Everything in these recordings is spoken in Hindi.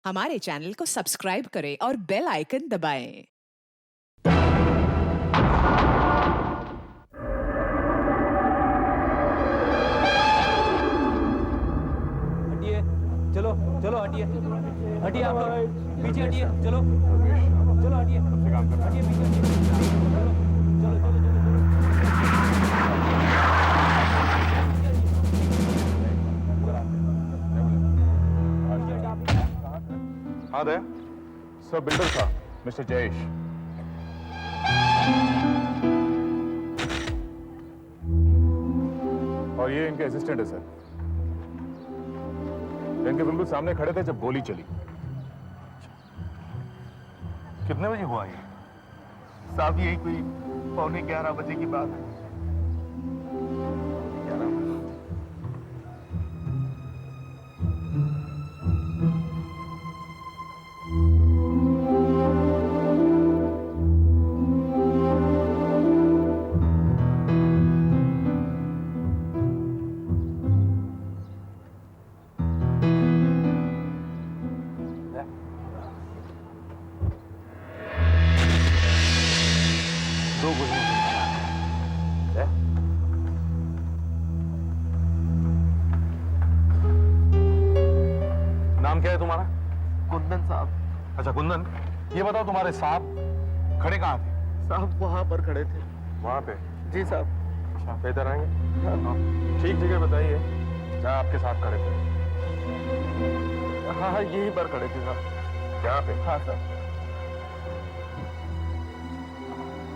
हमारे चैनल को सब्सक्राइब करें और बेल आइकन दबाएं। हटिए, चलो चलो हटिए, हटिए आप लोग पीछे हटिए, चलो चलो हटिए, हटिए पीछे हटिए, चलो चलो चलो हाँ दे सर, बिल्डर था मिस्टर जयेश। और ये इनके असिस्टेंट है सर। इनके बिल्कुल सामने खड़े थे जब गोली चली। कितने बजे हुआ ये? साहब यही कोई 11:15 बजे की बात है। 11 बजे। दो गोलियों के निशान हैं। नाम क्या है तुम्हारा? कुंदन साहब। अच्छा कुंदन, ये बताओ तुम्हारे साहब खड़े कहाँ थे? साहब वहां पर खड़े थे। वहां पे? जी साहब। अच्छा, इधर आएंगे? हाँ। ठीक जगह बताइए जहाँ आपके साथ खड़े थे। हाँ यही पर खड़े थे साहब। यहाँ पे? हाँ साहब।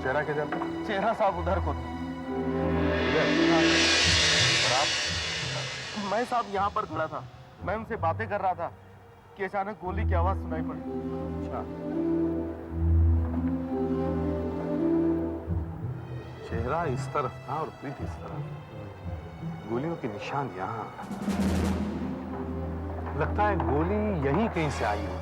चेहरा किधर था? चेहरा साहब उधर को था। और आप? मैं साहब यहाँ पर खड़ा था। मैं उनसे बातें कर रहा था कि अचानक गोली की आवाज सुनाई पड़ी। अच्छा, चेहरा इस तरफ था और पीठ इस तरफ, गोलियों के निशान यहाँ। लगता है गोली यहीं कहीं से आई होगी।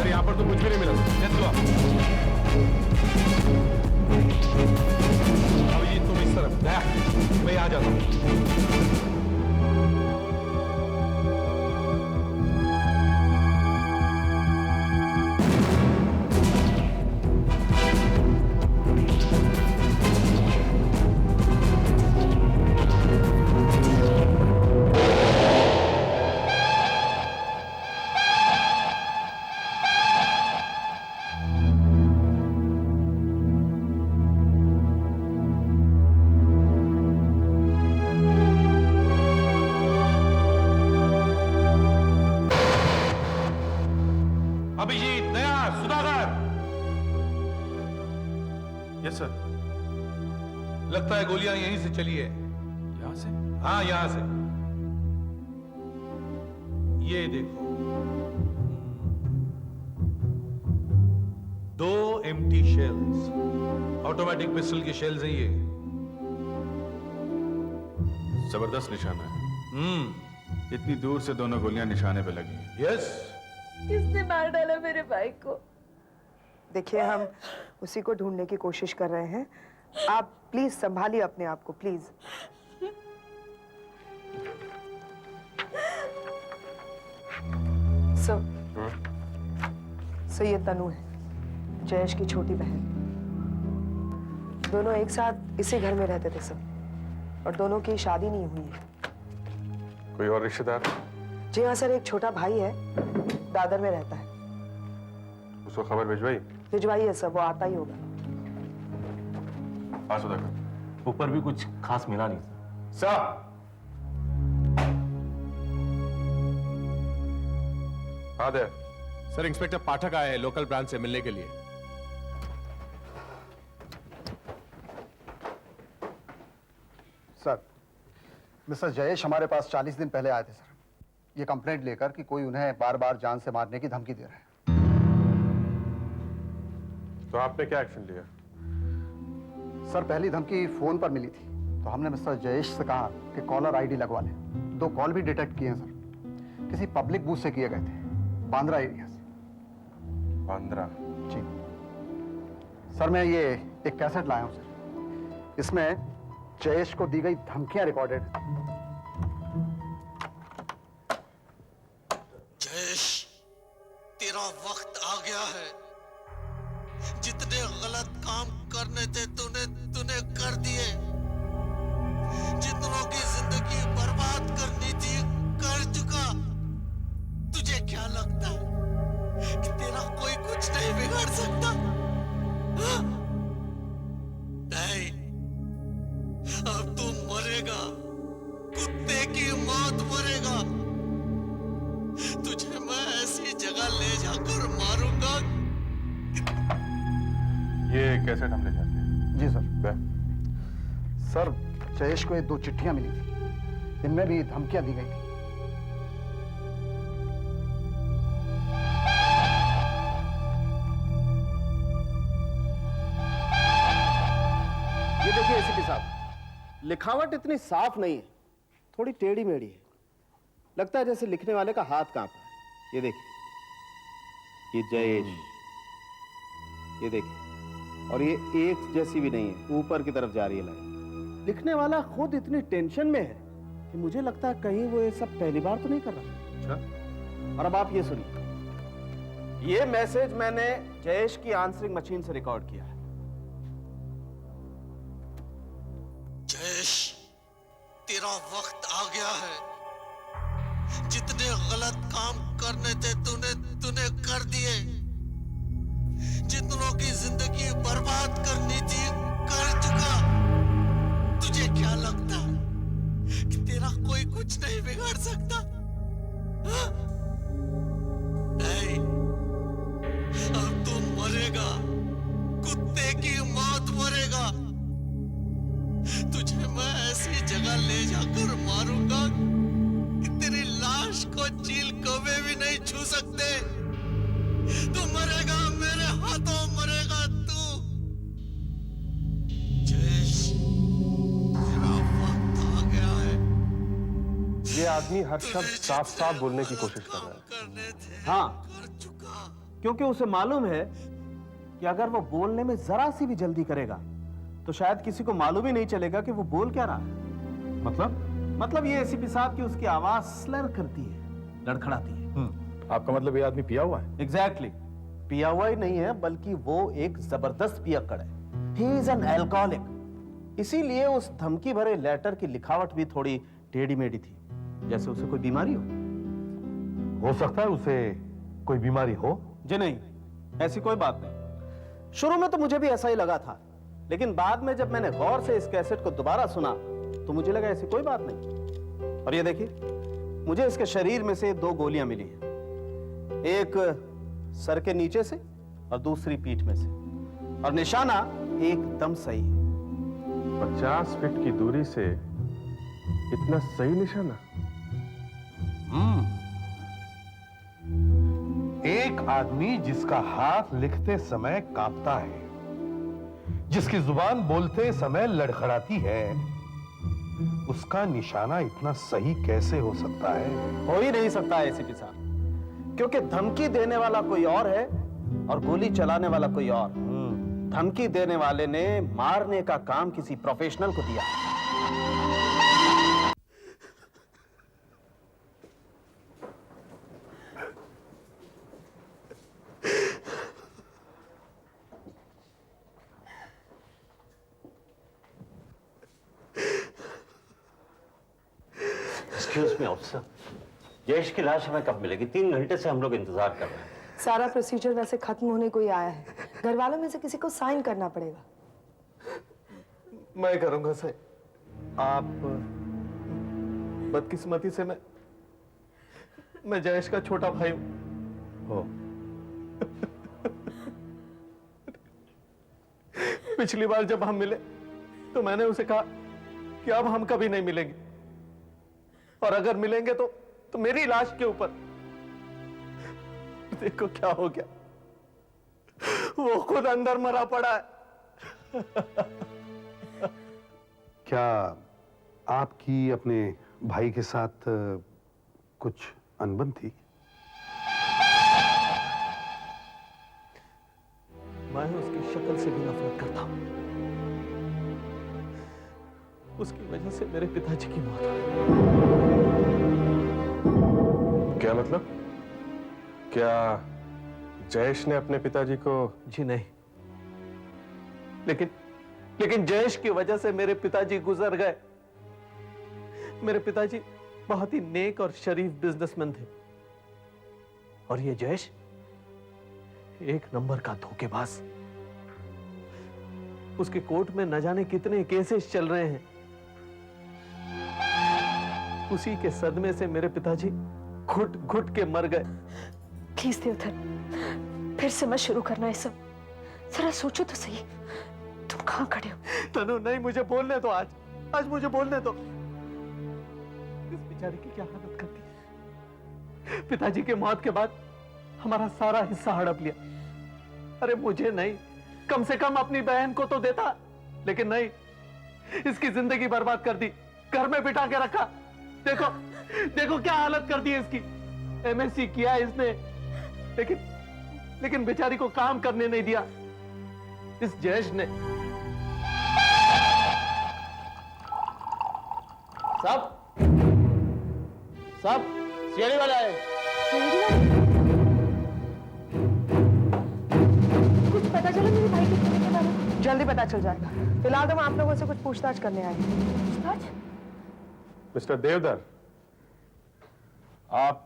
यहाँ पर तो कुछ भी नहीं मिला। Let's go. अभिजीत तुम इस तरफ, दया मैं आ जाता हूँ। अभिजीत, दया, सुधाकर। Yes sir. लगता है गोलियां यहीं से चली है। यहां से? हाँ यहां से। ये देखो, 2 एम्प्टी शेल्स, ऑटोमेटिक पिस्टल के शेल्स हैं ये। जबरदस्त निशाना है। इतनी दूर से दोनों गोलियां निशाने पे लगी। यस। किसने मार डाला मेरे भाई को? देखिए, हम उसी को ढूंढने की कोशिश कर रहे हैं। आप प्लीज संभालिए अपने आप को, प्लीज। सो ये तनु है, जयेश की छोटी बहन। दोनों एक साथ इसी घर में रहते थे सब, और दोनों की शादी नहीं हुई है। कोई और रिश्तेदार? जी हाँ सर, एक छोटा भाई है, दादर में रहता है। उसको खबर भिजवाई? भिजवाइए सर, वो आता ही होगा। हाँ सुधाकर। ऊपर भी कुछ खास मिला नहीं। साहब। हाँ दे। सर, इंस्पेक्टर पाठक आए हैं लोकल ब्रांच से मिलने के लिए। सर, मिस्टर जयेश हमारे पास 40 दिन पहले आए थे सर, ये कंप्लेंट लेकर कि कोई उन्हें बार बार जान से मारने की धमकी दे रहा है। तो आपने क्या एक्शन लिया? सर पहली धमकी फोन पर मिली थी, तो हमने मिस्टर जयेश से कहा कि कॉलर आईडी लगवा लें। 2 कॉल भी डिटेक्ट किए हैं सर, किसी पब्लिक बूथ से किए गए थे, बांद्रा एरिया से। बांद्रा? जी सर, मैं ये एक कैसेट लाया हूं सर, इसमें जयेश को दी गई धमकियां रिकॉर्डेड हैं। जयेश, तेरा वक्त आ गया है। जितने गलत काम करने थे तूने कर दिए। जितनों की जिंदगी बर्बाद करनी थी कर चुका। तुझे क्या लगता है कि तेरा कोई कुछ नहीं बिगाड़ सकता? हाँ? नहीं, अब तू मरेगा, कुत्ते की मौत मरेगा। तुझे मैं ऐसी जगह ले जाकर मारूंगा। ये कैसेट हम ले जाते हैं। जी सर। सर जयेश को ये 2 चिट्ठियां मिली थी, इनमें भी धमकियां दी गई थी। ये देखिए एसीपी साहब, लिखावट इतनी साफ नहीं है, थोड़ी टेढ़ी मेढ़ी है। लगता है जैसे लिखने वाले का हाथ कांप रहा है। ये देखिए, ये जयेश, ये देखिए, और ये एक जैसी भी नहीं है, ऊपर की तरफ जा रही है लाइन। लिखने वाला खुद इतनी टेंशन में है कि मुझे लगता है कहीं वो ये सब पहली बार तो नहीं कर रहा। अच्छा। और अब आप ये सुनिए, ये मैसेज मैंने जयेश की आंसरिंग मशीन से रिकॉर्ड किया है। जयेश, तेरा वक्त आ गया है। जितने गलत काम करने थे तूने कर दिए। जितनों की जिंदगी बर्बाद करनी थी कर चुका। तुझे क्या लगता है कि तेरा कोई कुछ नहीं बिगाड़ सकता? हाँ? नहीं, अब तू मरेगा, कुत्ते की मौत मरेगा। तुझे मैं ऐसी जगह ले जाकर मारूंगा कि तेरी लाश को चील कौवे भी नहीं छू सकते। तू मरेगा, मेरे हाथों मरेगा तू। जयेश, तेरा वक्त आ गया है। ये आदमी हर शब्द साफ साफ बोलने की कोशिश कर रहा है। हाँ, कर चुका। क्योंकि उसे मालूम है कि अगर वो बोलने में जरा सी भी जल्दी करेगा तो शायद किसी को मालूम ही नहीं चलेगा कि वो बोल क्या रहा है। मतलब ये एसीपी साहब की उसकी आवाज स्लर करती है, लड़खड़ाती है। आपका मतलब ये आदमी पिया हुआ है? एग्जैक्टली, पिया हुआ ही नहीं है, बल्कि वो एक जबरदस्त पियक्कड़ है। He is an alcoholic. इसीलिए उस धमकी भरे लेटर की लिखावट भी थोड़ी टेढ़ी मेढ़ी थी, जैसे उसे कोई बीमारी हो सकता है उसे कोई बीमारी हो। जी नहीं, ऐसी कोई बात नहीं। शुरू में तो मुझे भी ऐसा ही लगा था, लेकिन बाद में जब मैंने गौर से इस कैसेट को दोबारा सुना तो मुझे लगा ऐसी कोई बात नहीं। और ये देखिए, मुझे इसके शरीर में से 2 गोलियां मिली हैं, एक सर के नीचे से और दूसरी पीठ में से, और निशाना एकदम सही है। 50 फीट की दूरी से इतना सही निशाना? एक आदमी जिसका हाथ लिखते समय कांपता है, जिसकी जुबान बोलते समय लड़खड़ाती है, उसका निशाना इतना सही कैसे हो सकता है? हो ही नहीं सकता है एसीपी साहब, क्योंकि धमकी देने वाला कोई और है और गोली चलाने वाला कोई और। धमकी देने वाले ने मारने का काम किसी प्रोफेशनल को दिया। एक्सक्यूज मी ऑफिसर, जयेश की लाश हमें कब मिलेगी? 3 घंटे से हम लोग इंतजार कर रहे हैं। सारा प्रोसीजर वैसे खत्म होने को ही आया है, घर वालों में से किसी को साइन करना पड़ेगा। मैं करूंगा सर। आप बदकिस्मती से मैं जयेश का छोटा भाई हूं। पिछली बार जब हम मिले तो मैंने उसे कहा कि अब हम कभी नहीं मिलेंगे, और अगर मिलेंगे तो मेरी लाश के ऊपर। देखो क्या हो गया। वो खुद अंदर मरा पड़ा है। क्या आपकी अपने भाई के साथ कुछ अनबन थी? मैं उसकी शक्ल से भी नफरत करता हूं। उसकी वजह से मेरे पिताजी की मौत हुई। क्या मतलब? क्या जयेश ने अपने पिताजी को? जी नहीं, लेकिन जयेश की वजह से मेरे पिताजी गुजर गए। मेरे पिताजी बहुत ही नेक और शरीफ बिजनेसमैन थे, और ये जयेश एक नंबर का धोखेबाज। उसके कोर्ट में न जाने कितने केसेस चल रहे हैं। उसी के सदमे से मेरे पिताजी घुट घुट के मर गए। प्लीज देवधर, फिर से मत शुरू करना ये सब। जरा सोचो तो सही, तुम कहां खड़े हो? तनु नहीं, मुझे बोलने दो। आज मुझे बोलने दो। इस बेचारे की क्या हालत कर दी। पिताजी के मौत के बाद हमारा सारा हिस्सा हड़प लिया। अरे मुझे नहीं, कम से कम अपनी बहन को तो देता, लेकिन नहीं, इसकी जिंदगी बर्बाद कर दी, घर में बिठा के रखा। देखो क्या हालत कर दी है इसकी। एमएससी किया इसने, लेकिन बेचारी को काम करने नहीं दिया इस जयेश ने। सब सीढ़ी वाले आए। कुछ पता चला मेरे भाई के बारे में? जल्दी पता चल जाएगा। फिलहाल तो हम आप लोगों से कुछ पूछताछ करने आए हैं। पूछताछ? मिस्टर देवधर, आप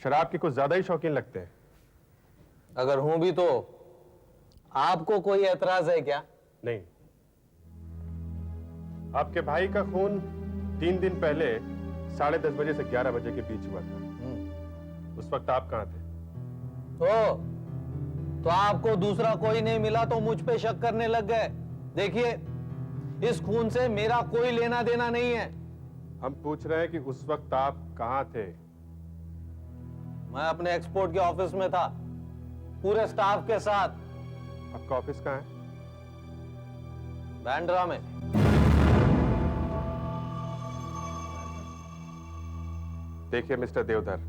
शराब के कुछ ज्यादा ही शौकीन लगते हैं। अगर हूं भी तो आपको कोई एतराज है क्या? नहीं। आपके भाई का खून 3 दिन पहले 10:30 बजे से 11 बजे के बीच हुआ था। उस वक्त आप कहां थे? तो आपको दूसरा कोई नहीं मिला तो मुझ पे शक करने लग गए। देखिए, इस खून से मेरा कोई लेना देना नहीं है। हम पूछ रहे हैं कि उस वक्त आप कहां थे? मैं अपने एक्सपोर्ट के ऑफिस में था, पूरे स्टाफ के साथ। आपका ऑफिस कहां है? बैंड्रा में। देखिए मिस्टर देवधर,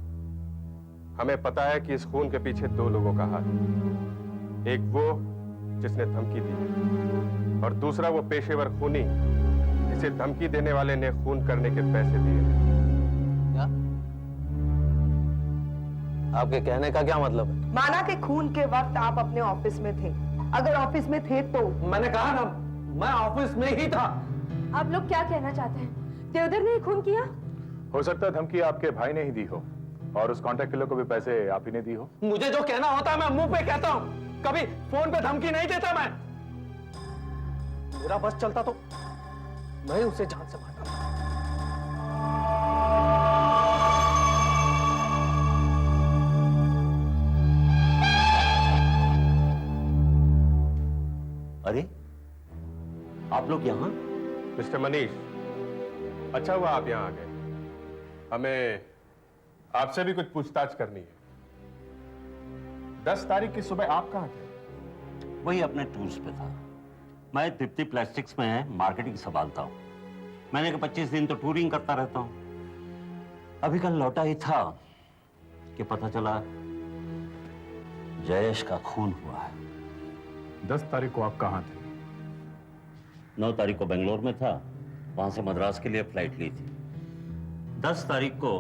हमें पता है कि इस खून के पीछे 2 लोगों का हाथ है। एक वो जिसने धमकी दी, और दूसरा वो पेशेवर खूनी जिसे धमकी देने वाले ने खून करने के पैसे दिए। क्या? आपके कहने का क्या मतलब है? माना कि खून के वक्त आप अपने ऑफिस में थे। अगर ऑफिस में थे तो? मैंने कहा ना, मैं ऑफिस में ही था। आप लोग क्या कहना चाहते हैं? देवधर ने खून किया? हो सकता है धमकी आपके भाई ने ही दी हो, और उस कॉन्ट्रैक्ट किलर को भी पैसे आप ही ने दी हो। मुझे जो कहना होता है मैं मुंह पे कहता हूं, कभी फोन पे धमकी नहीं देता मैं। मेरा बस चलता तो मैं उसे जान से मारता। अरे आप लोग यहाँ? मिस्टर मनीष, अच्छा हुआ आप यहाँ आ गए। हमें आपसे भी कुछ पूछताछ करनी है। 10 तारीख की सुबह आप कहाँ थे? वही अपने टूर्स पे था। मैं तृप्ति प्लास्टिक्स में मार्केटिंग संभालता हूँ। मैंने कहा 25 दिन तो टूरिंग करता रहता हूँ। अभी कल लौटा ही था कि पता चला जयेश का खून हुआ है। 10 तारीख को आप कहाँ थे? 9 तारीख को बेंगलोर में था, वहां से मद्रास के लिए फ्लाइट ली थी। 10 तारीख को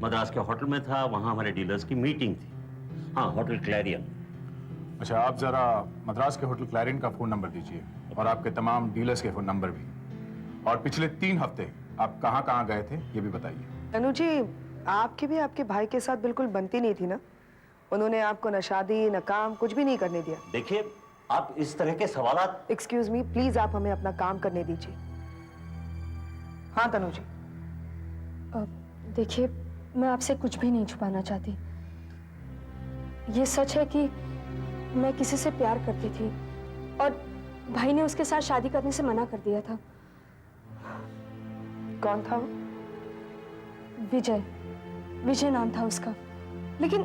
मद्रास के होटल में था, वहां हमारे डीलर्स की मीटिंग थी। हाँ, होटल क्लैरियन। अच्छा, आप जरा मद्रास के होटल क्लैरियन का फोन नंबर दीजिए, और आपके तमाम डीलर्स के फोन नंबर भी, और पिछले 3 हफ्ते आप कहाँ गए थे ये भी बताइए। अनु जी, आपकी भी आपके भाई के साथ बिल्कुल बनती नहीं थी ना? उन्होंने आपको न शादी न काम कुछ भी नहीं करने दिया। देखिए, आप इस तरह के सवालात। एक्सक्यूज मी, प्लीज आप हमें अपना काम करने दीजिए। हाँ तनु जी। देखिए, मैं आपसे कुछ भी नहीं छुपाना चाहती। ये सच है कि मैं किसी से प्यार करती थी, और भाई ने उसके साथ शादी करने से मना कर दिया था। कौन था वो? विजय नाम था उसका। लेकिन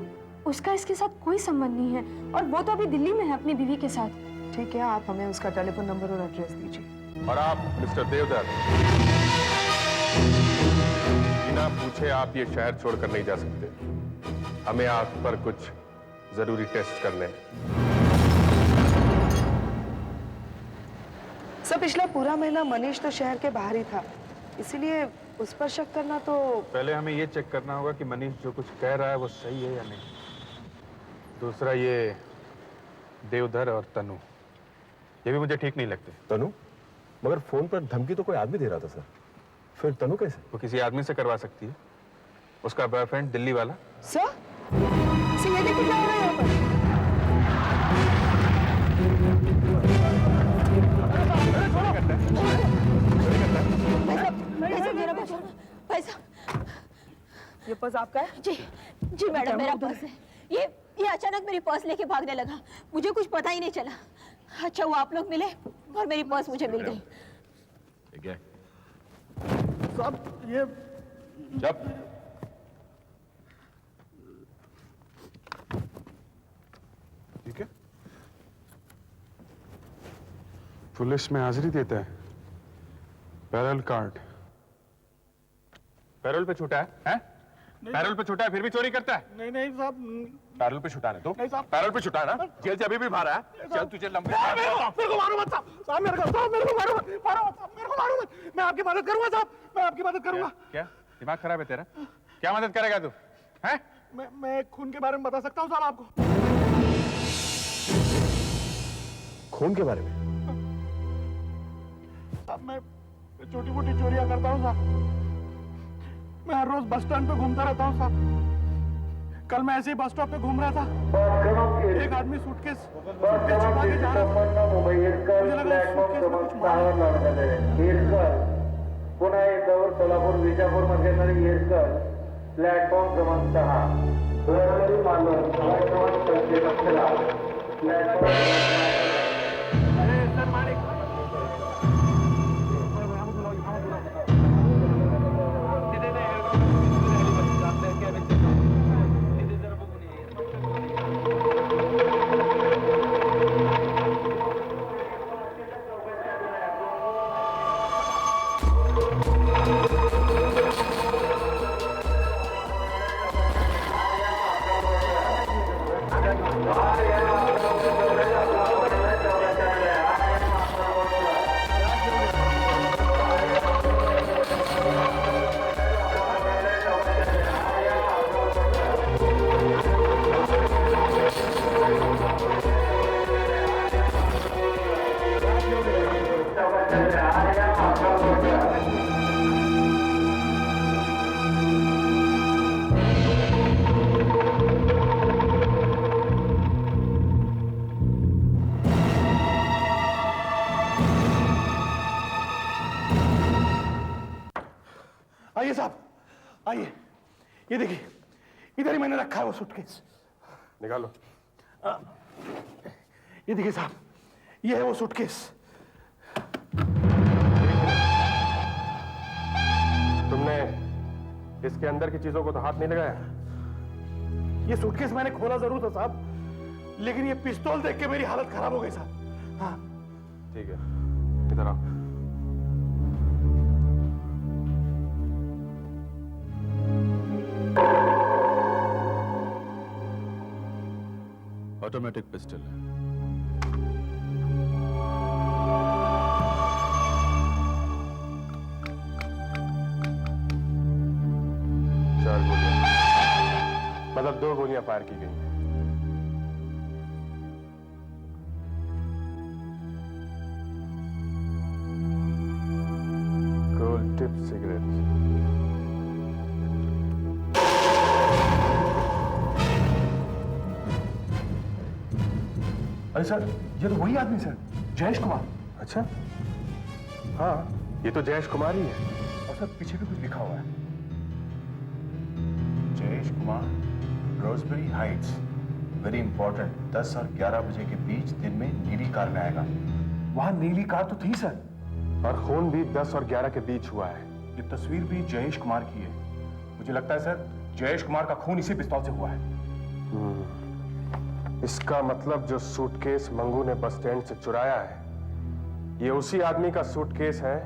उसका इसके साथ कोई संबंध नहीं है और वो तो अभी दिल्ली में है अपनी बीवी के साथ। ठीक है, आप हमें उसका टेलीफोन नंबर और एड्रेस दीजिए। और आप मिस्टर देवधर, बिना पूछे आप ये शहर छोड़कर नहीं जा सकते। हमें आप पर कुछ जरूरी टेस्ट करने हैं। सर, पिछला पूरा महीना मनीष तो शहर के बाहर ही था, इसीलिए उस पर शक करना तो... पहले हमें ये चेक करना होगा कि मनीष जो कुछ कह रहा है वो सही है या नहीं। दूसरा, ये देवधर और तनु, ये भी मुझे ठीक नहीं लगते। तनु? मगर फोन पर धमकी तो कोई आदमी दे रहा था सर, फिर तनु कैसे? वो किसी आदमी से करवा सकती है, उसका बॉयफ्रेंड दिल्ली वाला। सर, ये देखिए क्या हो रहा है यहाँ पर। ये पर्स आपका है? जी जी मैडम, मेरा पर्स है। ये अचानक मेरी पर्स लेके भागने लगा, मुझे कुछ पता ही नहीं चला। अच्छा वो आप लोग मिले और मेरी पर्स मुझे मिल गई। साहब ये जब ठीक है, पुलिस में हाजिरी देता है, पैरोल कार्ड। पैरोल पे छूटा है? पैरोल पे छूटा है फिर भी चोरी करता है? नहीं नहीं साहब, पैरोल पे छूटा है तो? नहीं साहब, पैरोल पे छूटा है ना? जेल से अभी भी बाहर है? चल तुझे लंबे मेरे को मारो मत साहब, साहब मेरे को मारो मत, मेरे को मारो मत, मैं आपकी मदद करूंगा साहब, मैं आपकी मदद करूंगा। क्या दिमाग खराब है तेरा? क्या मदद करेगा तू? हैं? मैं खून के बारे में बता सकता हूँ साहब आपको। खून के बारे में? साहब मैं छोटी मोटी चोरियां करता हूँ साहब, मैं हर रोज बस स्टैंड पे घूमता रहता हूँ साहब। कल मैं ऐसे ही बस स्टॉप पे घूम रहा था, एक आदमी सूटकेस छुपा के जा रहा था, मुझे लगा सूटकेस में कुछ माल। पुन्हा एकावर सोलापूर विजापूर मध्ये प्लॅटफॉर्म क्रमांक 6 दोनवरी मालवण प्लॅटफॉर्म आइए साहब, आइए, ये देखिए, इधर ही मैंने रखा है वो सूटकेस। निकालो। ये देखिए साहब, ये है वो सूटकेस। तुमने इसके अंदर की चीजों को तो हाथ नहीं लगाया? ये सूटकेस मैंने खोला जरूर था साहब, लेकिन ये पिस्तौल देख के मेरी हालत खराब हो गई साहब। हाँ ठीक है, इधर आओ। ऑटोमेटिक पिस्टल है। चार गोलियां, मतलब 2 गोलियां फायर की गई। Gold tip cigarette. अरे सर, ये तो वही आदमी सर, जयेश कुमार। अच्छा, हाँ, ये तो जयेश कुमार ही है। और सर पीछे भी कुछ लिखा हुआ है, Jayesh Kumar, Roseberry heights, very important, 10 और 11 बजे के बीच दिन में नीली कार में आएगा। वहां नीली कार तो थी सर, और खून भी 10 और 11 के बीच हुआ है। ये तस्वीर भी जयेश कुमार की है। मुझे लगता है सर, जयेश कुमार का खून इसी पिस्तौल से हुआ है। इसका मतलब जो सूटकेस मंगू ने बस स्टैंड से चुराया है, ये उसी आदमी का सूटकेस है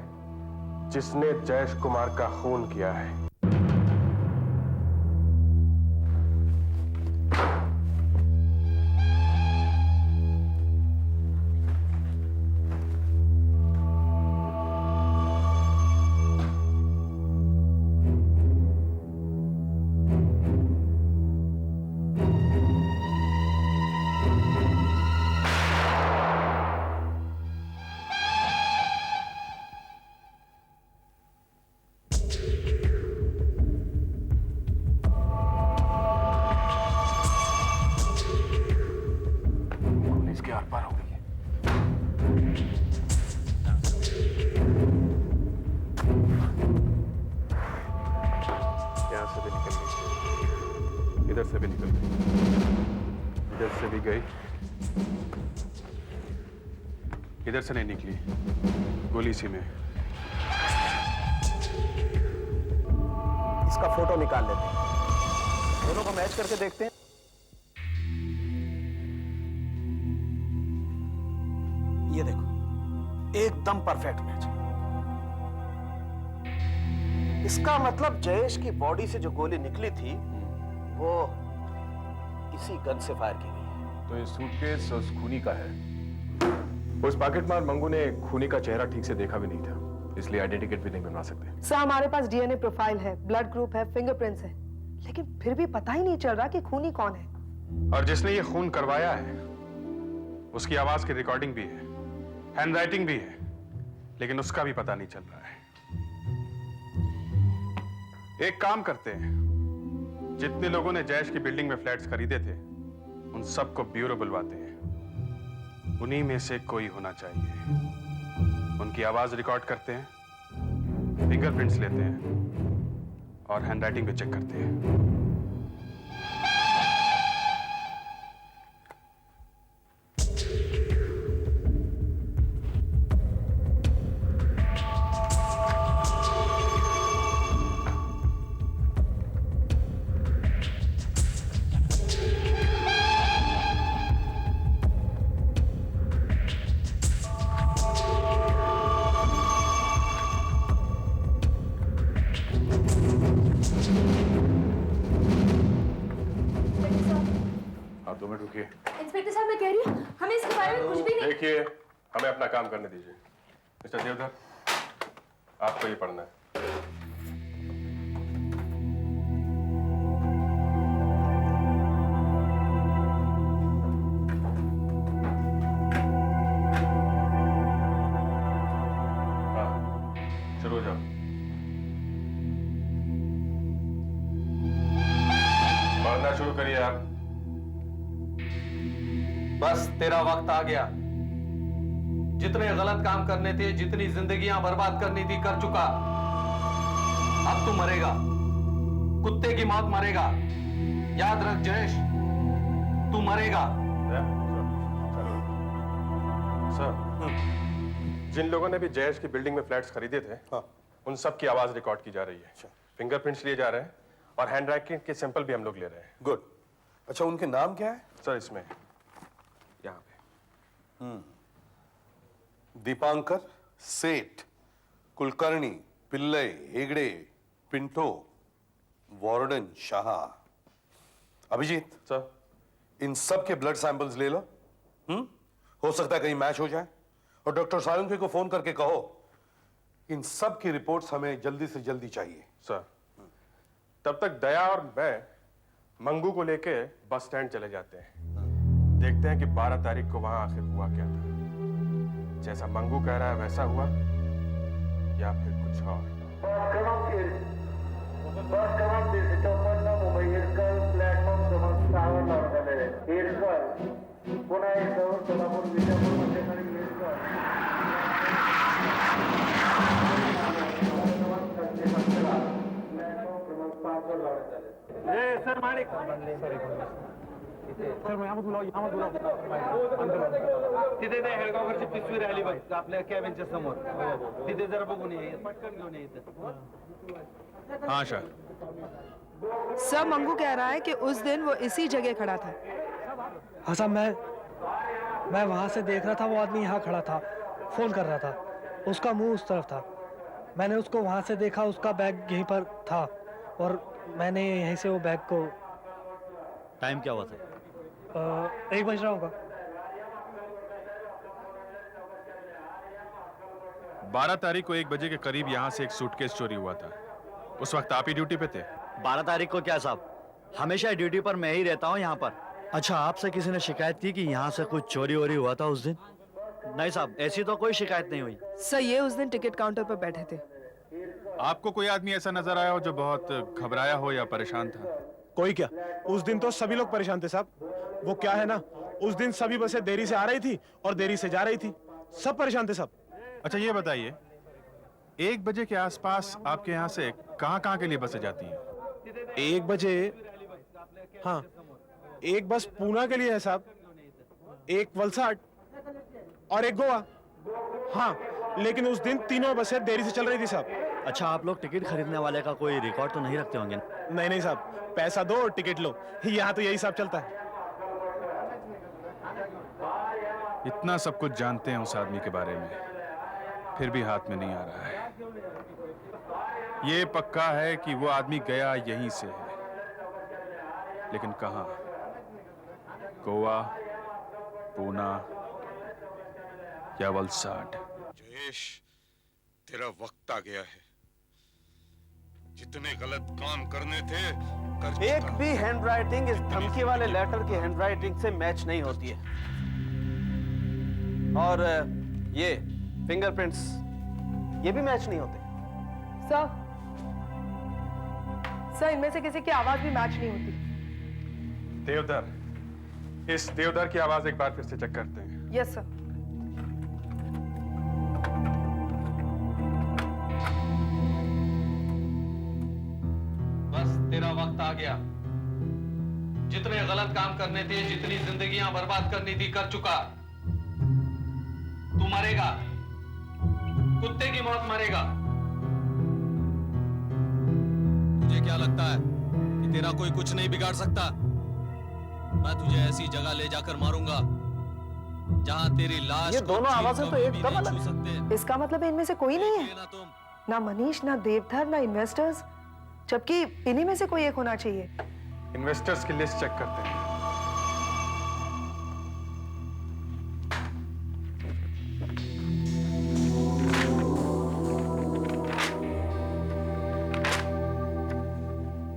जिसने जयेश कुमार का खून किया है। इधर से भी निकल गई, इधर से भी गई, इधर से नहीं निकली, गोली इसी में। इसका फोटो निकाल लेते हैं, दोनों को मैच करके देखते हैं। ये देखो, एकदम परफेक्ट मैच है। इसका मतलब जयेश की बॉडी से जो गोली निकली थी वो इसी गन से फायर की गई है। तो ये सूटकेस उस खूनी का है। उस पॉकेट मार मंगू ने खूनी का चेहरा ठीक से देखा भी नहीं था, इसलिए आइडेंटिफिकेट भी नहीं बनवा सकते। सर हमारे पास डीएनए प्रोफाइल है, ब्लड ग्रुप है, फिंगरप्रिंट्स है, लेकिन फिर भी पता ही नहीं चल रहा कि खूनी कौन है। और जिसने ये खून करवाया है उसकी आवाज की रिकॉर्डिंग भी है, हैंडराइटिंग भी है, लेकिन उसका भी पता नहीं चल रहा है। एक काम करते हैं, जितने लोगों ने जयेश की बिल्डिंग में फ्लैट्स खरीदे थे उन सबको ब्यूरो बुलवाते हैं, उन्हीं में से कोई होना चाहिए। उनकी आवाज रिकॉर्ड करते हैं, फिंगरप्रिंट्स लेते हैं और हैंडराइटिंग भी चेक करते हैं। इंस्पेक्टर साहब मैं कह रही हूँ हमें इसके बारे में कुछ भी नहीं। देखिए, हमें अपना काम करने दीजिए। मिस्टर देवधर, आपको ये पढ़ना है। हाँ, शुरू हो जाओ। पढ़ना शुरू करिए आप। बस तेरा वक्त आ गया। जितने गलत काम करने थे, जितनी जिंदगियां बर्बाद करनी थी, कर चुका। अब तू मरेगा, कुत्ते की मौत मरेगा। याद रख जयेश, तू मरेगा। सर, जिन लोगों ने भी जयेश की बिल्डिंग में फ्लैट्स खरीदे थे, उन सब की आवाज रिकॉर्ड की जा रही है। फिंगरप्रिंट्स लिए जा रहे हैं और हैंडराइटिंग के सैंपल भी हम लोग ले रहे हैं। गुड। अच्छा, उनके नाम क्या है? सर इसमें यहाँ पे दीपांकर, सेठ, कुलकर्णी, पिल्लई, हेगड़े, पिंटो, वार्डन, शाह। अभिजीत सर, इन सब के ब्लड सैंपल्स ले लो। हो सकता है कहीं मैच हो जाए। और डॉक्टर सालुंखे को फोन करके कहो इन सब की रिपोर्ट्स हमें जल्दी से जल्दी चाहिए। सर, तब तक दया और मैं मंगू को लेके बस स्टैंड चले जाते हैं, देखते हैं कि 12 तारीख को वहां आखिर हुआ क्या था। जैसा मंगू कह रहा है वैसा हुआ या फिर कुछ और। बस क्रमांक 354 मुंबई इरकल प्लॅटफॉर्म क्रमांक 6 वर लावलेले आहे। इरकल पुन्हा एकदा सोलापूर विजापूर मध्यंतरी सर माणिक सर यामध्ये बोलाव तिथे त्या हेडगावकरची पिशवी राहिली बघ आपल्या कॅबिनच्या समोर, तिथे जरा बघून ये, पटकन घेऊन ये इथं। हाँ शाह, सर मंगू कह रहा है कि उस दिन वो इसी जगह खड़ा था। हाँ साहब, मैं वहां से देख रहा था, वो आदमी यहाँ खड़ा था, फोन कर रहा था, उसका मुंह उस तरफ था। मैंने उसको वहां से देखा, उसका बैग यहीं पर था और मैंने यहीं से वो बैग को। टाइम क्या हुआ था? 1 बज रहा होगा। 12 तारीख को 1 बजे के करीब यहाँ से एक सूटकेस चोरी हुआ था। उस वक्त आप ही ड्यूटी पे थे? 12 तारीख को क्या साहब, हमेशा ड्यूटी पर मैं ही रहता हूँ यहाँ पर। अच्छा, आपसे किसी ने शिकायत की कि यहाँ से कुछ चोरी वोरी हुआ था उस दिन? नहीं साहब, ऐसी तो कोई शिकायत नहीं हुई। सर ये उस दिन टिकट काउंटर पर बैठे थे। आपको कोई आदमी ऐसा नजर आया हो जो बहुत घबराया हो या परेशान था? कोई क्या, उस दिन तो सभी लोग परेशान थे साहब। वो क्या है ना, उस दिन सभी बसें देरी से आ रही थी और देरी से जा रही थी, सब परेशान थे सब। अच्छा ये बताइए, 1 बजे के आसपास आपके यहाँ से कहाँ के लिए बसें जाती हैं? 1 बजे, हाँ, एक बस पूना के लिए है साहब, एक वलसाड और एक गोवा। हाँ, लेकिन उस दिन तीनों बसें देरी से चल रही थी साहब। अच्छा, आप लोग टिकट खरीदने वाले का कोई रिकॉर्ड तो नहीं रखते होंगे? नहीं साहब, पैसा दो और टिकट लो, यहाँ तो यही सब चलता है। इतना सब कुछ जानते हैं उस आदमी के बारे में, फिर भी हाथ में नहीं आ रहा है। ये पक्का है कि वो आदमी गया यहीं से है, लेकिन कहां? गोवा, पूना या वलसाड? जयेश, तेरा वक्त आ गया है। जितने गलत काम करने थे कर एक चुका। भी हैंडराइटिंग इस धमकी वाले लेटर की हैंडराइटिंग से मैच नहीं होती है। और ये फिंगरप्रिंट्स, ये भी मैच नहीं होते। सर इनमें से किसी की आवाज भी मैच नहीं होती। देवधर, इस देवधर की आवाज एक बार फिर से चेक करते हैं। Yes sir. बस तेरा वक्त आ गया। जितने गलत काम करने थे, जितनी जिंदगियां बर्बाद करनी थी, कर चुका। तू मरेगा, कुत्ते की मौत मरेगा। तुझे क्या लगता है कि तेरा कोई कुछ नहीं बिगाड़ सकता? मैं तुझे ऐसी जगह ले जाकर मारूंगा जहां तेरी लाश ये दोनों आवाजें तो एकदम अलग हैं। इसका मतलब है इनमें से कोई नहीं है, ना मनीष, ना देवधर, ना इन्वेस्टर्स, जबकि इन्हीं में से कोई एक होना चाहिए। इन्वेस्टर्स की लिस्ट चेक करते हैं।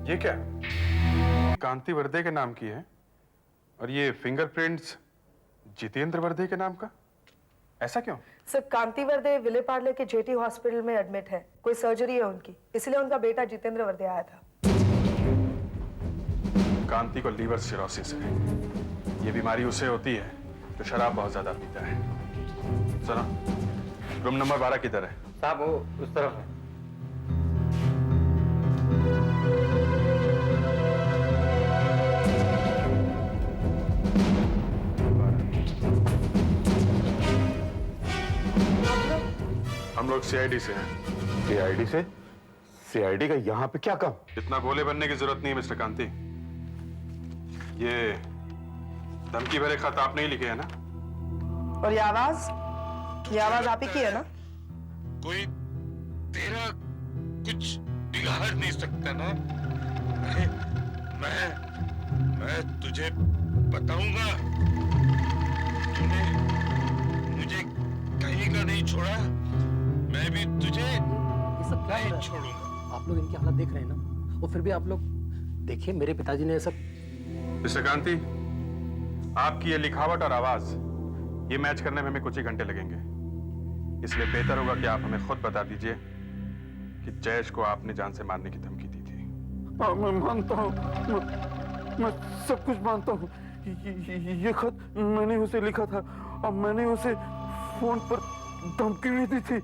ये क्या? कांति वर्दे के नाम की है और ये फिंगरप्रिंट्स जितेंद्र वर्दे के नाम का। ऐसा क्यों? सर कांति वर्दे विले पार्ले के जेटी हॉस्पिटल में एडमिट है, कोई सर्जरी है उनकी, इसलिए उनका बेटा जितेंद्र वर्दे आया था। कांति को लीवर सिरोसिस है। ये बीमारी उसे होती है जो शराब बहुत ज्यादा पीता है। सुनो, रूम नंबर 12 किधर है? साहब वो उस तरफ है। हम लोग सीआईडी से हैं। सीआईडी से? सीआईडी का यहाँ पे क्या काम? इतना भोले बनने की जरूरत नहीं है मिस्टर कांति। ये धमकी भरे खत आपने ही लिखे हैं ना? और ये आवाज आप ही की है ना? कोई तेरा कुछ बिगाड़ नहीं सकता ना? मैं तुझे बताऊंगा। तूने मुझे कहीं का नहीं छोड़ा, मैं भी तुझे ये सब क्या हो रहा नहीं है? छोड़ूंगा। आप लोग इनकी हालत देख रहे हैं ना, और फिर भी आप लोग देखिए, मेरे पिताजी ने ये सब। मिस्टर कांति, आपकी ये लिखावट और आवाज ये मैच करने में हमें कुछ ही घंटे लगेंगे, इसलिए बेहतर होगा कि आप हमें खुद बता दीजिए कि जयेश को आपने जान से मारने की धमकी दी थी। मैं मानता हूँ, मैं सब कुछ मानता हूँ। ये खत मैंने उसे लिखा था और मैंने उसे फोन पर धमकी भी दी थी।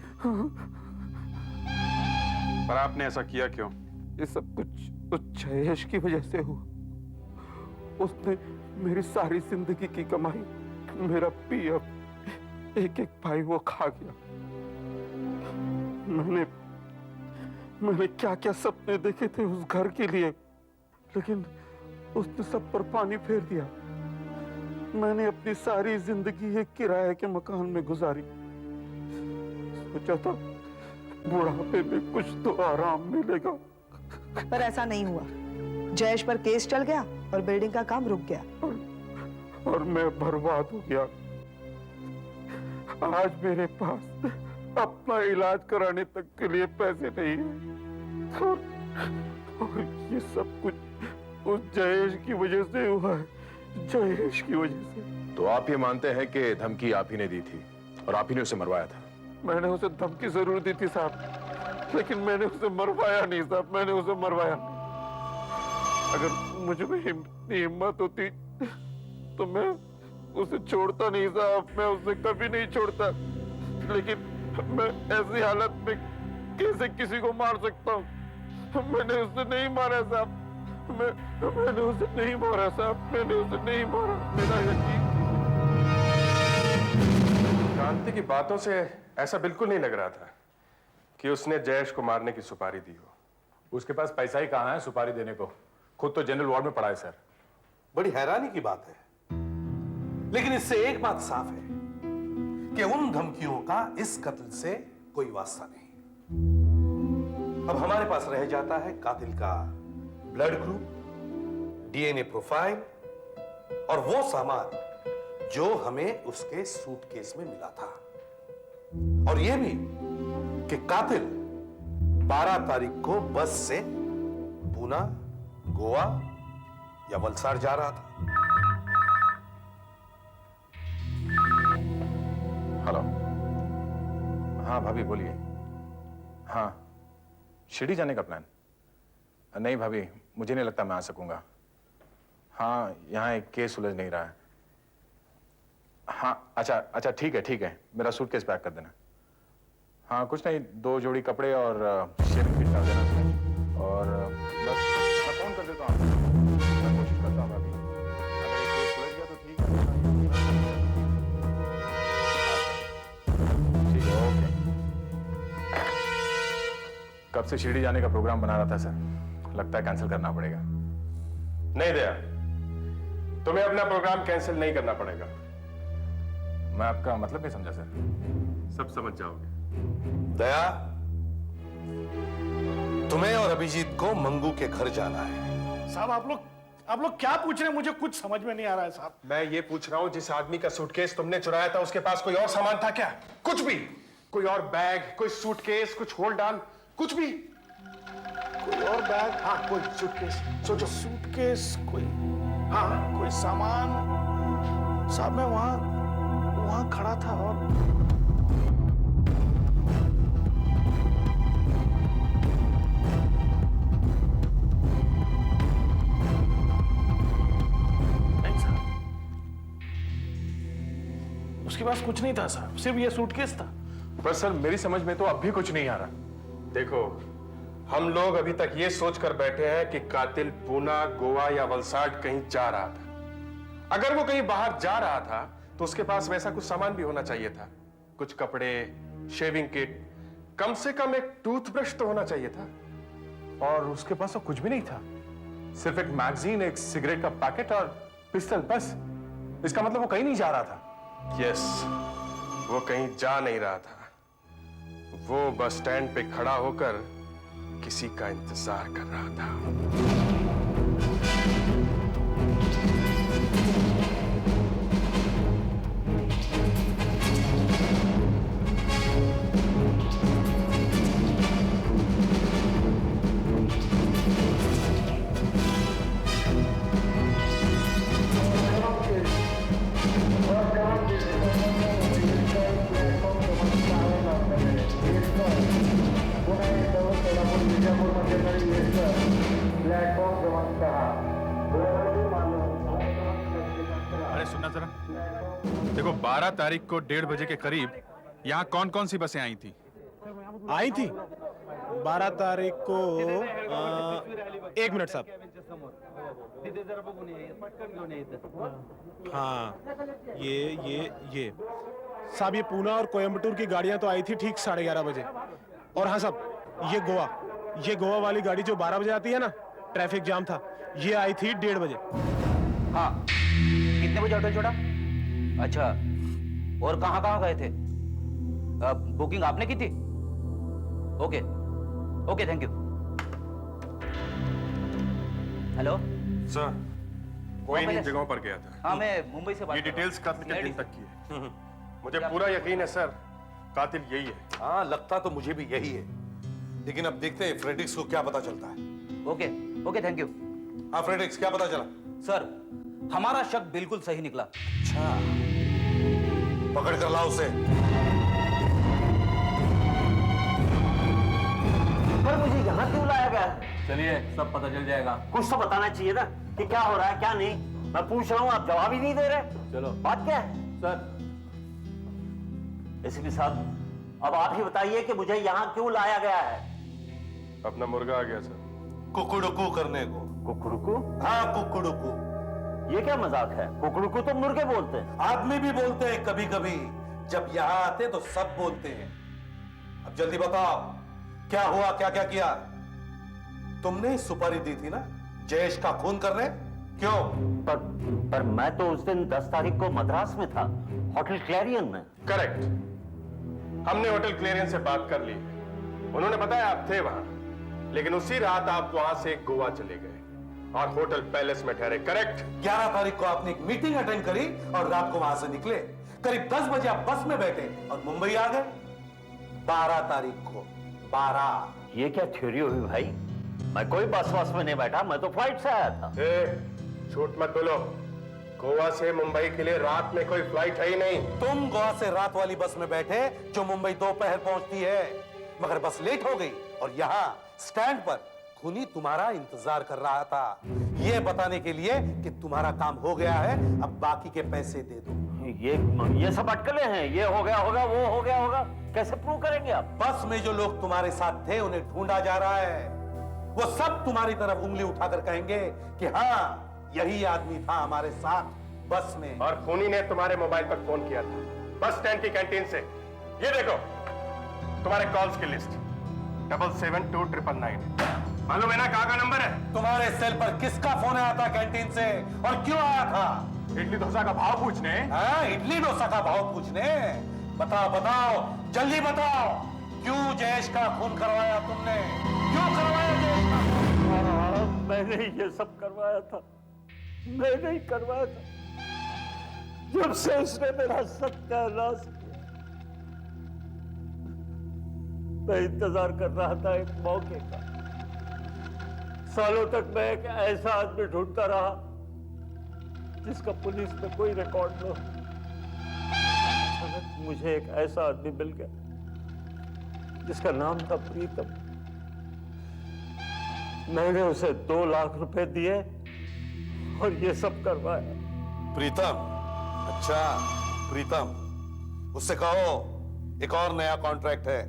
पर आपने ऐसा किया क्यों? ये सब कुछ उस जयेश की वजह से हुआ। उसने मेरी सारी जिंदगी की कमाई, मेरा पीएफ, एक एक भाई वो खा गया। मैंने क्या क्या सपने देखे थे उस घर के लिए, लेकिन उसने सब पर पानी फेर दिया। मैंने अपनी सारी जिंदगी एक किराए के मकान में गुजारी। सोचा था बुढ़ापे में कुछ तो आराम मिलेगा, पर ऐसा नहीं हुआ। जयेश पर केस चल गया और बिल्डिंग का काम रुक गया। और मैं बर्बाद हो गया। आज मेरे पास अपना इलाज कराने तक के लिए पैसे नहीं है। और ये सब कुछ उस जयेश की वजह से हुआ है, जयेश की वजह से। तो आप ये मानते हैं कि धमकी आप ही ने दी थी और आप ही ने उसे मरवाया था? मैंने उसे धमकी जरूर दी थी साहब, लेकिन मैंने उसे मरवाया नहीं साहब, मैंने उसे मरवाया नहीं। अगर मुझ में हिम्मत होती तो मैं उसे छोड़ता नहीं साहब, मैं उसे कभी नहीं छोड़ता। लेकिन मैं ऐसी हालत में कैसे किसी को मार सकता हूँ? मैंने उसे नहीं मारा साहब, मैंने उसे नहीं मारा साहब, मैंने उसे नहीं मारा। मेरा यकीन। कांति की बातों से ऐसा बिल्कुल नहीं लग रहा था कि उसने जयेश को मारने की सुपारी दी हो। उसके पास पैसा ही कहाँ है सुपारी देने को? खुद तो जनरल वार्ड में पड़ा है सर। बड़ी हैरानी की बात है, लेकिन इससे एक बात साफ है कि उन धमकियों का इस कत्ल से कोई वास्ता नहीं। अब हमारे पास रह जाता है कातिल का ब्लड ग्रुप, डीएनए प्रोफाइल और वो सामान जो हमें उसके सूटकेस में मिला था, और यह भी कि कातिल 12 तारीख को बस से पूना, गोवा या वलसाड़ जा रहा था। हेलो। हाँ भाभी बोलिए। हाँ, शिरडी जाने का प्लान? नहीं भाभी, मुझे नहीं लगता मैं आ सकूंगा। हाँ, यहाँ एक केस उलझ नहीं रहा है। हाँ अच्छा ठीक है, मेरा सूटकेस पैक कर देना। हाँ कुछ नहीं, 2 जोड़ी कपड़े और शेविंग किट डाल देना। और बस मैं फोन कर देता हूँ, मैं कोशिश करता हूँ भाभी। अगर एक केस उलझ गया तो ठीक है, ओके। कब से शिरडी जाने का प्रोग्राम बना रहा था सर, लगता है कैंसिल करना पड़ेगा। नहीं दया, तुम्हें अपना प्रोग्राम कैंसिल नहीं करना पड़ेगा। मैं आपका मतलब नहीं समझा सर। सब समझ जाओगे। दया, तुम्हें और अभिजीत को मंगू के घर जाना है। साहब आप लोग क्या पूछ रहे हैं? मुझे कुछ समझ में नहीं आ रहा है साहब। मैं ये पूछ रहा हूँ, जिस आदमी का सूटकेस तुमने चुराया था उसके पास कोई और सामान था क्या? कुछ भी? कोई और बैग, कोई सूटकेस, कुछ होल्ड ऑन, कुछ भी? कोई और बैग? हाँ, कोई सूटकेस। सोचो, सूटकेस, कोई, हाँ कोई सामान। साहब मैं वहां खड़ा था और नहीं साहब, उसके पास कुछ नहीं था साहब, सिर्फ ये सूटकेस था। पर सर मेरी समझ में तो अब भी कुछ नहीं आ रहा। देखो, हम लोग अभी तक ये सोचकर बैठे हैं कि कातिल पूना, गोवा या वलसाड़ कहीं जा रहा था। अगर वो कहीं बाहर जा रहा था तो उसके पास वैसा कुछ सामान भी होना चाहिए था। कुछ कपड़े, शेविंग किट, कम से कम एक टूथब्रश तो होना चाहिए था। और उसके पास तो कुछ भी नहीं था, सिर्फ एक मैगजीन, एक सिगरेट का पैकेट और पिस्टल, बस। इसका मतलब वो कहीं नहीं जा रहा था। यस, वो कहीं जा नहीं रहा था। वो बस स्टैंड पे खड़ा होकर किसी का इंतजार कर रहा था। अरे सुनना जरा, देखो 12 तारीख को 1:30 बजे के करीब यहाँ कौन कौन सी बसें आई थी? 12 तारीख को 1 मिनट साहब। हाँ, ये साहब, ये पूना और कोयम्बटूर की गाड़ियां तो आई थी ठीक 11:30 बजे। और हाँ साहब, ये गोवा वाली गाड़ी जो 12 बजे आती है ना, ट्रैफिक जाम था। ये आई थी 1:30 बजे। हाँ, कितने बजे होटल छोड़ा? अच्छा, और कहाँ गए थे? बुकिंग आपने की थी? Okay okay, thank you. Hello sir, कोई इन जगहों पर गया था। हाँ, मैं मुंबई से बात ये कर रहा हूँ। डिटेल्स कातिल के दिन तक की है। मुझे पूरा यकीन है सर, कातिल यही है। हाँ, लगता तो मुझे भी यही है, लेकिन अब देखते हैं फ्रेडरिक्स को क्या पता चलता है। Okay okay, thank you. हाँ फ्रेडरिक्स, क्या पता चला? सर, हमारा शक बिल्कुल सही निकला। अच्छा, पकड़ कर लाओ उसे। पर मुझे यहाँ क्यों लाया गया? चलिए, सब पता चल जाएगा। कुछ तो बताना चाहिए ना कि क्या हो रहा है क्या नहीं। मैं पूछ रहा हूँ, आप जवाब ही नहीं दे रहे। चलो, बात क्या है? सर, एसीपी साहब, अब आप ही बताइए कि मुझे यहाँ क्यों लाया गया है। अपना मुर्गा आ गया सर। कुकुड़ुकू करने को। कुकुड़ुकू? हाँ, कुकुड़ुकू। ये क्या मजाक है? कुकुड़ुकू तो मुर्गे बोलते हैं। आदमी भी बोलते हैं कभी कभी। जब यहाँ आते तो सब बोलते हैं। अब जल्दी बताओ, क्या हुआ, क्या क्या किया? तुमने सुपारी दी थी ना जयेश का खून करने, क्यों? पर मैं तो उस दिन 10 तारीख को मद्रास में था, होटल क्लैरियन में। करेक्ट, हमने होटल क्लेरियन से बात कर ली। उन्होंने बताया आप थे वहां, लेकिन उसी रात आप वहां से गोवा चले गए और होटल पैलेस में ठहरे। करेक्ट। 11 तारीख को आपने एक मीटिंग अटेंड करी और रात को वहां से निकले। करीब 10 बजे आप बस में बैठे और मुंबई आ गए। 12 तारीख को 12। ये क्या थ्योरी हुई भाई? मैं कोई बस में नहीं बैठा, मैं तो फ्लाइट से आया था। झूठ मत बोलो, गोवा से मुंबई के लिए रात में कोई फ्लाइट है ही नहीं। तुम गोवा से रात वाली बस में बैठे जो मुंबई दोपहर पहुंचती है, मगर बस लेट हो गई और यहाँ स्टैंड पर खूनी तुम्हारा इंतजार कर रहा था, ये बताने के लिए कि तुम्हारा काम हो गया है, अब बाकी के पैसे दे दो। ये सब अटकलें हैं। ये हो गया होगा, वो हो गया होगा, कैसे प्रूव करेंगे आप? बस में जो लोग तुम्हारे साथ थे उन्हें ढूंढा जा रहा है। वो सब तुम्हारी तरफ उंगली उठाकर कहेंगे कि हाँ, यही आदमी था हमारे साथ बस में। और खूनी ने तुम्हारे मोबाइल पर फोन किया था बस स्टैंड की कैंटीन से। ये देखो तुम्हारे कॉल्स की लिस्ट, 77299। मालूम है ना कहाँ का नंबर है? तुम्हारे सेल पर किसका फोन आया था कैंटीन से और क्यों आया था? इडली डोसा का भाव पूछने। हाँ, इडली डोसा का भाव पूछने। बताओ बताओ, जल्दी बताओ, क्यों जयेश का खून करवाया तुमने? क्यों करवाया जयेश का खून? मैंने ये सब करवाया था, मैंने ही करवाया था। जब से उसने मेरा सत्यानाश किया, मैं इंतजार कर रहा था एक मौके का। सालों तक मैं एक ऐसा आदमी ढूंढता रहा जिसका पुलिस में कोई रिकॉर्ड न हो। अचानक मुझे एक ऐसा आदमी मिल गया जिसका नाम था प्रीतम। मैंने उसे 2 लाख रुपए दिए और ये सब करवाया। प्रीतम? अच्छा, प्रीतम। उससे कहो एक और नया कॉन्ट्रैक्ट है,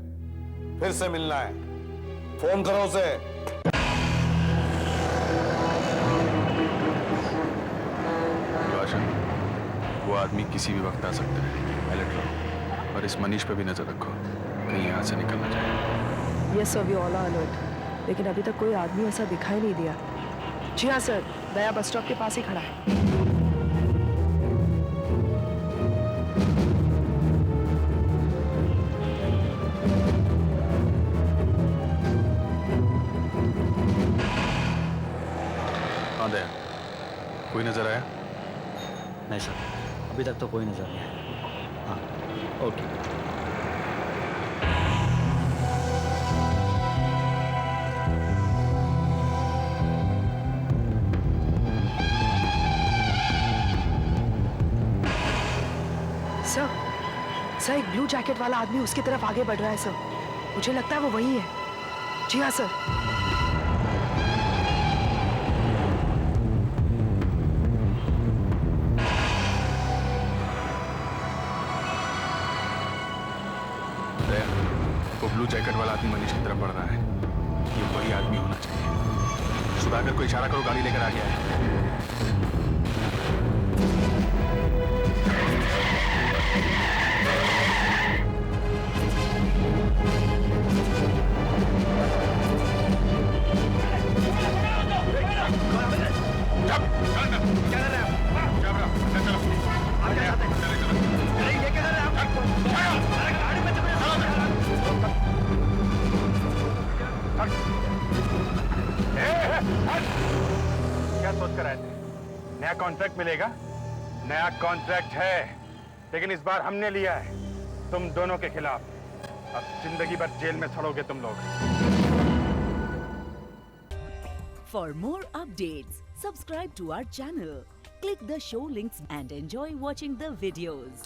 फिर से मिलना है। फोन करो उसे। वो आदमी किसी भी वक्त आ सकता है, अलर्ट रहो। और इस मनीष पे भी नजर रखो, कहीं यहाँ से निकल ना जाए। Yes sir, we all are alert. लेकिन अभी तक कोई आदमी ऐसा दिखाई नहीं दिया। जी हाँ सर, दया बस स्टॉप के पास ही खड़ा है। हाँ दया, कोई नजर आया? नहीं सर, अभी तक तो कोई नजर नहीं आया। हाँ, ओके। सर, एक ब्लू जैकेट वाला आदमी उसकी तरफ आगे बढ़ रहा है सर। मुझे लगता है वो वही है। जी हाँ सर। वो ब्लू जैकेट वाला आदमी मनीष की तरफ बढ़ रहा है। ये वही आदमी होना चाहिए। सुधाकर को इशारा करो, गाड़ी लेकर आ गया है। कॉन्ट्रैक्ट मिलेगा। नया कॉन्ट्रैक्ट है, लेकिन इस बार हमने लिया है तुम दोनों के खिलाफ। अब जिंदगी भर जेल में सड़ोगे तुम लोग। For more updates, subscribe to our channel, click the show links and enjoy watching the videos.